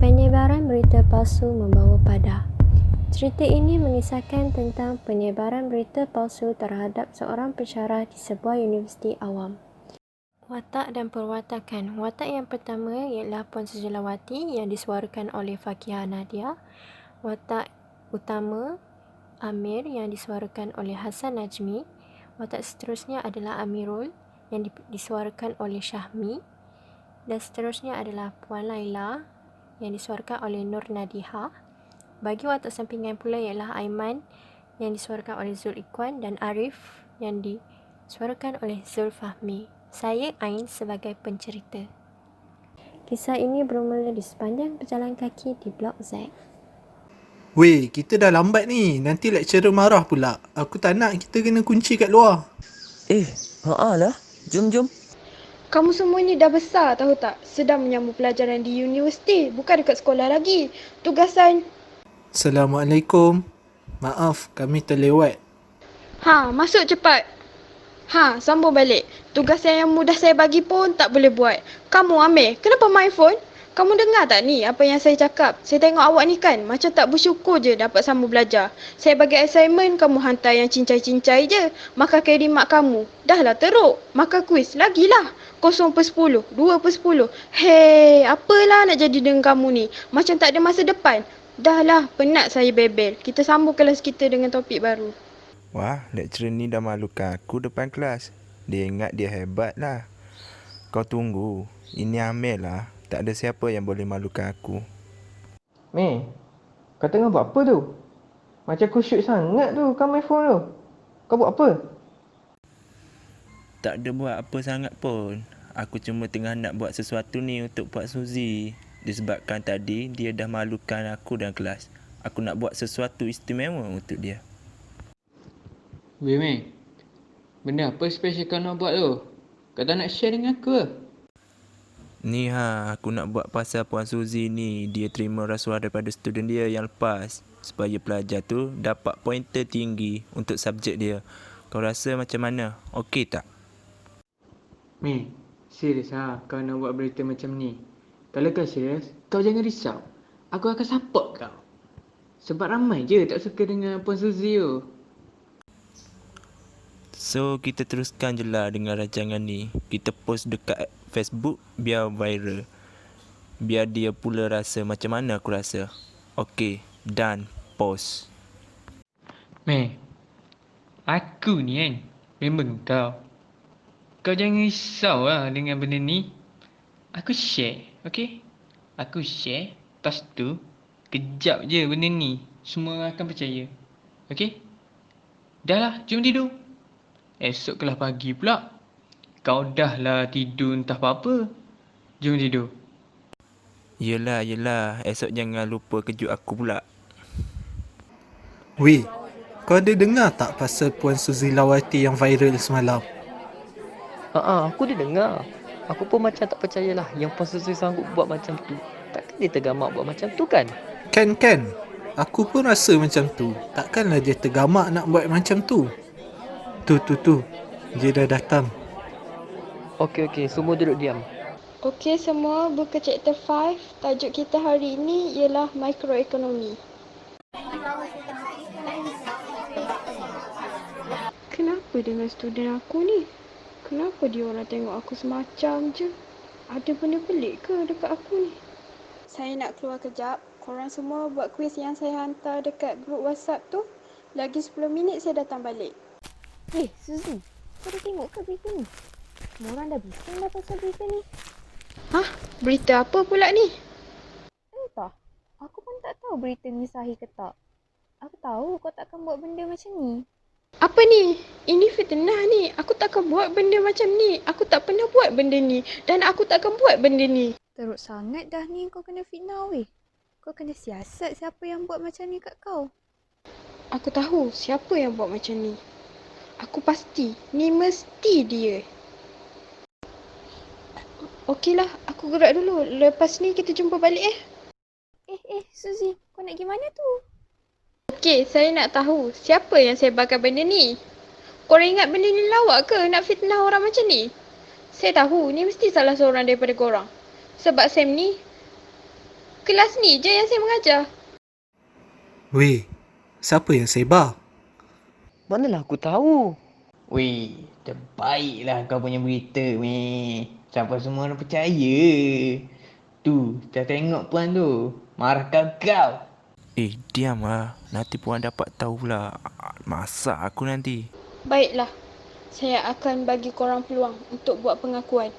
Penyebaran berita palsu membawa pada. Cerita ini mengisahkan tentang penyebaran berita palsu terhadap seorang pensyarah di sebuah universiti awam. Watak dan perwatakan. Watak yang pertama ialah Puan Sujalawati yang disuarakan oleh Fakihah Nadia. Watak utama Amir yang disuarakan oleh Hasan Najmi. Watak seterusnya adalah Amirul yang disuarakan oleh Syahmi. Dan seterusnya adalah Puan Laila yang disuarakan oleh Nur Nadiha. Bagi watak sampingan pula ialah Aiman yang disuarakan oleh Zul Ikhwan dan Arif yang disuarakan oleh Zul Fahmi. Saya Ain sebagai pencerita. Kisah ini bermula di sepanjang berjalan kaki di Blok Z. Weh, kita dah lambat ni. Nanti lecturer marah pula. Aku tak nak kita kena kunci kat luar. Lah. Jom. Kamu semua ni dah besar tahu tak? Sedang menyambung pelajaran di universiti, bukan dekat sekolah lagi. Tugasan... Assalamualaikum. Maaf, kami terlewat. Masuk cepat. Sambung balik. Tugasan yang mudah saya bagi pun tak boleh buat. Kamu Amir, kenapa main phone? Kamu dengar tak ni apa yang saya cakap? Saya tengok awak ni kan, macam tak bersyukur je dapat sambung belajar. Saya bagi assignment, kamu hantar yang cincai-cincai je. Maka kedimat kamu. Dah lah teruk. Maka kuis, lagilah. 0/10, 2/10. Hei, apalah nak jadi dengan kamu ni? Macam tak ada masa depan. Dah lah, penat saya bebel. Kita sambung kelas kita dengan topik baru. Wah, lecturer ni dah malukan aku depan kelas. Dia ingat dia hebat lah. Kau tunggu. Ini Amir lah. Tak ada siapa yang boleh malukan aku. Mei, kau tengah buat apa tu? Macam kusyuk sangat tu kau main phone tu. Kau buat apa? Tak ada buat apa sangat pun. Aku cuma tengah nak buat sesuatu ni untuk Puan Suzy. Disebabkan tadi dia dah malukan aku dalam kelas. Aku nak buat sesuatu istimewa untuk dia. Weh Mei, benda apa special kau nak buat tu? Kau tak nak share dengan aku ke? Ni aku nak buat pasal Puan Suzy ni. Dia terima rasuah daripada student dia yang lepas. Supaya pelajar tu dapat pointer tinggi untuk subjek dia. Kau rasa macam mana? Okey tak? Mei, serius kau nak buat berita macam ni? Kalau kau serius, kau jangan risau. Aku akan support kau. Sebab ramai je tak suka dengan Puan Suzy tu. So, kita teruskan je lah dengan rancangan ni. Kita post dekat Facebook biar viral. Biar dia pula rasa macam mana aku rasa. Okey, done. Post. Mei, aku ni kan member kau. Kau jangan risau lah dengan benda ni. Aku share, okey? Aku share, lepas tu kejap je benda ni. Semua orang akan percaya. Okey? Dah lah, jom tidur. Esok kelas pagi pula. Kau dah lah tidur entah apa-apa. Jom tidur. Yelah. Esok jangan lupa kejut aku pula. Weh, kau ada dengar tak pasal Puan Sujalawati yang viral semalam? Aku dah dengar. Aku pun macam tak percayalah yang Puan Suzy sanggup buat macam tu. Takkan dia tergamak buat macam tu kan? Kan. Aku pun rasa macam tu. Takkanlah dia tergamak nak buat macam tu. Tu. Dia dah datang. Okey, semua duduk diam. Okey semua, buka chapter 5. Tajuk kita hari ini ialah mikroekonomi. Kenapa dengan student aku ni? Kenapa dia orang tengok aku semacam je? Ada benda pelik ke dekat aku ni? Saya nak keluar kejap. Korang semua buat kuis yang saya hantar dekat grup WhatsApp tu. Lagi 10 minit saya datang balik. Suzy, kau dah tengok ke berita ni? Semua orang dah bising dah pasal berita ni. Berita apa pula ni? Entah, aku pun tak tahu berita ni sahih ke tak. Aku tahu kau takkan buat benda macam ni. Apa ni? Ini fitnah ni. Aku takkan buat benda macam ni. Aku tak pernah buat benda ni. Dan aku takkan buat benda ni. Teruk sangat dah ni kau kena fitnah weh. Kau kena siasat siapa yang buat macam ni kat kau. Aku tahu siapa yang buat macam ni. Aku pasti. Ni mesti dia. Okeylah, aku gerak dulu. Lepas ni kita jumpa balik Suzy, kau nak pergi mana tu? Okey, saya nak tahu siapa yang sebarkan benda ni. Korang ingat benda ni lawak ke nak fitnah orang macam ni? Saya tahu ni mesti salah seorang daripada korang. Sebab Sam ni Kelas ni je yang saya mengajar. Weh, siapa yang sebar? Manalah aku tahu. Weh, terbaiklah kau punya berita, meh. Sampai semua orang percaya. Tu, dah tengok puan tu. Marah kau. Diam lah. Nanti puan dapat tahu pula. Masak aku nanti. Baiklah, saya akan bagi korang peluang untuk buat pengakuan.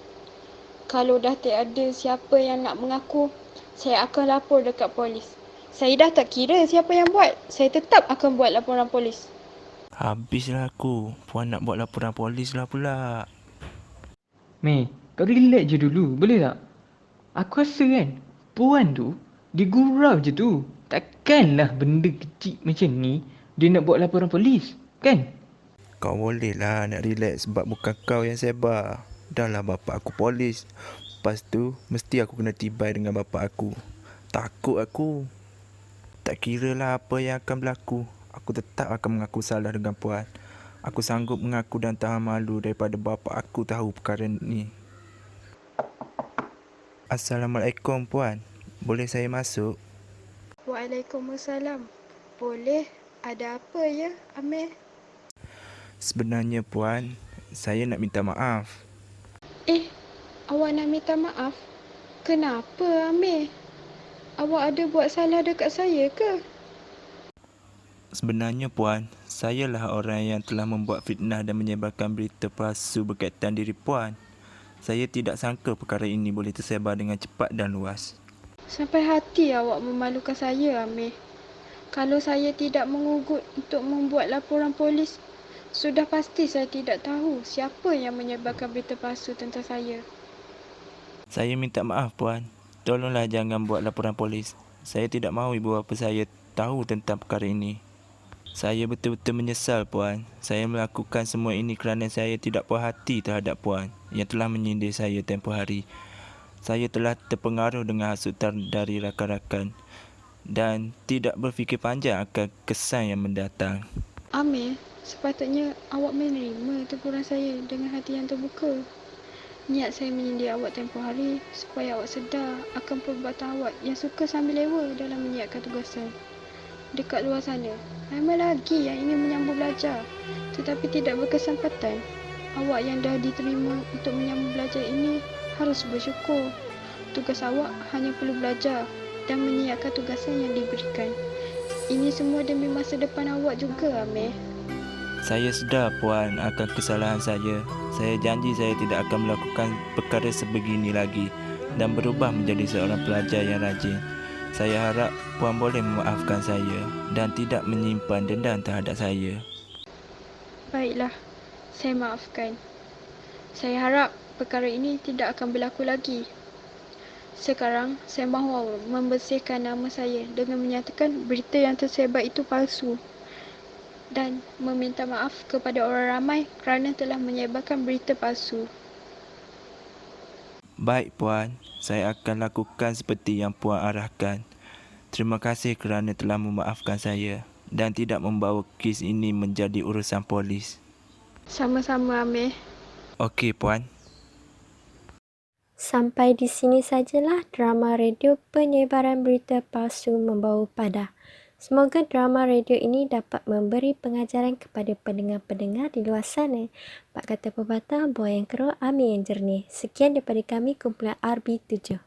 Kalau dah tiada siapa yang nak mengaku, saya akan lapor dekat polis. Saya dah tak kira siapa yang buat. Saya tetap akan buat laporan polis. Habislah aku. Puan nak buat laporan polis lah pula. Meh, kau relax je dulu, boleh tak? Aku rasa kan, puan tu, dia gurau je tu. Takkanlah benda kecil macam ni, dia nak buat laporan polis, kan? Kau boleh lah nak relax sebab bukan kau yang sebar. Dah lah bapak aku polis. Lepas tu, mesti aku kena tibai dengan bapak aku. Takut aku. Tak kira lah apa yang akan berlaku. Aku tetap akan mengaku salah dengan puan. Aku sanggup mengaku dan tahan malu daripada bapak aku tahu perkara ni. Assalamualaikum puan. Boleh saya masuk? Waalaikumsalam. Boleh? Ada apa ya, Amir? Sebenarnya puan, saya nak minta maaf. Awak nak minta maaf? Kenapa, Amir? Awak ada buat salah dekat saya ke? Sebenarnya puan, sayalah orang yang telah membuat fitnah dan menyebarkan berita palsu berkaitan diri puan. Saya tidak sangka perkara ini boleh tersebar dengan cepat dan luas. Sampai hati awak memalukan saya, Amir. Kalau saya tidak mengugut untuk membuat laporan polis, sudah pasti saya tidak tahu siapa yang menyebarkan berita palsu tentang saya. Saya minta maaf puan. Tolonglah jangan buat laporan polis. Saya tidak mahu ibu bapa saya tahu tentang perkara ini. Saya betul-betul menyesal puan. Saya melakukan semua ini kerana saya tidak puas hati terhadap puan yang telah menyindir saya tempoh hari. Saya telah terpengaruh dengan hasutan dari rakan-rakan dan tidak berfikir panjang akan kesan yang mendatang. Amir, sepatutnya awak menerima teguran saya dengan hati yang terbuka. Niat saya menyindir awak tempoh hari supaya awak sedar akan perbuatan awak yang suka sambil lewa dalam menyiapkan tugasan. Dekat luar sana, ramai lagi yang ingin menyambung belajar tetapi tidak berkesempatan. Awak yang dah diterima untuk menyambung belajar ini harus bersyukur. Tugas awak hanya perlu belajar dan menyiapkan tugasan yang diberikan. Ini semua demi masa depan awak juga, Amir. Saya sedar puan akan kesalahan saya. Saya janji saya tidak akan melakukan perkara sebegini lagi dan berubah menjadi seorang pelajar yang rajin. Saya harap puan boleh memaafkan saya dan tidak menyimpan dendam terhadap saya. Baiklah, saya maafkan. Saya harap perkara ini tidak akan berlaku lagi. Sekarang, saya mahu membersihkan nama saya dengan menyatakan berita yang tersebar itu palsu dan meminta maaf kepada orang ramai kerana telah menyebarkan berita palsu. Baik puan, saya akan lakukan seperti yang puan arahkan. Terima kasih kerana telah memaafkan saya dan tidak membawa kes ini menjadi urusan polis. Sama-sama, Amir. Okey puan. Sampai di sini sajalah drama radio penyebaran berita palsu membawa pada. Semoga drama radio ini dapat memberi pengajaran kepada pendengar-pendengar di luar sana. Pak kata pepatah, buah yang keruh, amin yang jernih. Sekian daripada kami, kumpulan RB7.